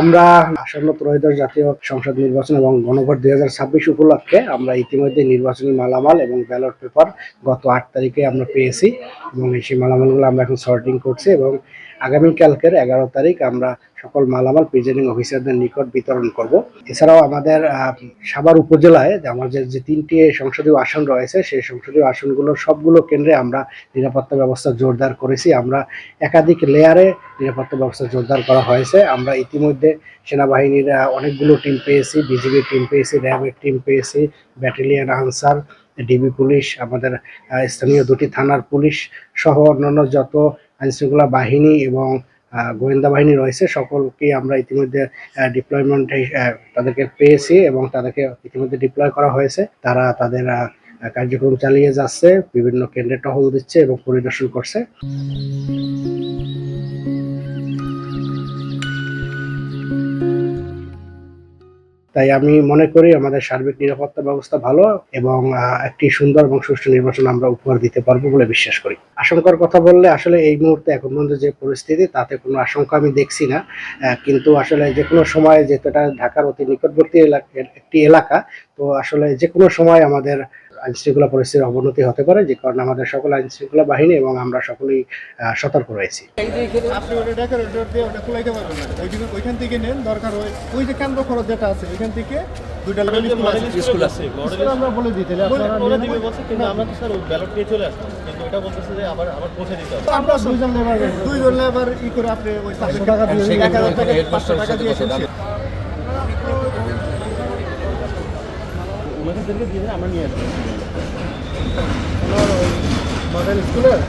আমরা আসন্ন ত্রয়োদশ জাতীয় সংসদ নির্বাচন এবং গণভোট 2026 উপলক্ষে আমরা ইতিমধ্যে নির্বাচনী মালামাল এবং ব্যালট পেপার গত 8 তারিখে আমরা পেয়েছি এবং সেই মালামালগুলো আমরা এখন সর্টিং করছি এবং আগামীকালকের 11 তারিখ আমরা সকল মালামাল প্রিজাইডিং অফিসারদের নিকট বিতরণ করব। এছাড়াও আমাদের সাভার উপজেলায় আমাদের যে 3টি সংসদীয় আসন রয়েছে সেই সংসদীয় আসনগুলোর সবগুলো কেন্দ্রে আমরা নিরাপত্তা ব্যবস্থা জোরদার করেছি। আমরা একাধিক লেয়ারে নিরাপত্তা ব্যবস্থা জোরদার করা হয়েছে। আমরা ইতিমধ্যে সেনাবাহিনীর অনেকগুলো টিম পেয়েছি, বিজিবির টিম পেয়েছি, র্যাবের টিম পেয়েছি, ব্যাটালিয়ন আনসার, ডিবি পুলিশ, আমাদের স্থানীয় 2টি থানার পুলিশ সহ অন্যান্য যত আইনশৃঙ্খলা বাহিনী এবং গোয়েন্দা বাহিনী রয়েছে সকলকেই আমরা ইতিমধ্যে ডিপ্লয়মেন্টে তাদেরকে পেয়েছি এবং তাদেরকে ইতিমধ্যে ডিপ্লয় করা হয়েছে। তারা তাদের কার্যক্রম চালিয়ে যাচ্ছে, বিভিন্ন কেন্দ্রে টহল দিচ্ছে এবং পরিদর্শন করছে। তাই আমি মনে করি আমাদের সার্বিক নিরাপত্তা ব্যবস্থা ভালো এবং একটি সুন্দর এবং সুষ্ঠু নির্বাচন আমরা উপহার দিতে পারবো বলে বিশ্বাস করি। আশঙ্কার কথা বললে আসলে এই মুহূর্তে এখন পর্যন্ত যে পরিস্থিতি তাতে কোনো আশঙ্কা আমি দেখছি না, কিন্তু আসলে যে কোনো সময় যেটা ঢাকার অতি নিকটবর্তী একটি এলাকা, তো আসলে যে কোনো সময় আমাদের আইনশৃঙ্খলা পরিস্থিতির অবনতি হতে পারে, যে কারণে আমাদের সকল আইনশৃঙ্খলা বাহিনী এবং আমরা সকলেই সতর্ক রয়েছি। ওইখান থেকে নেন, দরকার হয় ওই যে কেন্দ্র খরচ যেটা আছে ওইখান থেকে 2টা স্কুল আছে আমরা বলে দিই তাহলে আপনারা দিবে বলছে, কিন্তু আমরা তো স্যার ব্যালট নিয়ে চলে আসলাম, কিন্তু এটা বলতেছে যে আবার পৌঁছে দিতে হবে। আমরা দুইজন লেবার ই করে আপনি ওই 500 টাকা দিয়ে 500 টাকা দিয়ে ওনাদেরকে দিয়ে আমরা নিয়ে আসবো মডেল স্কুলের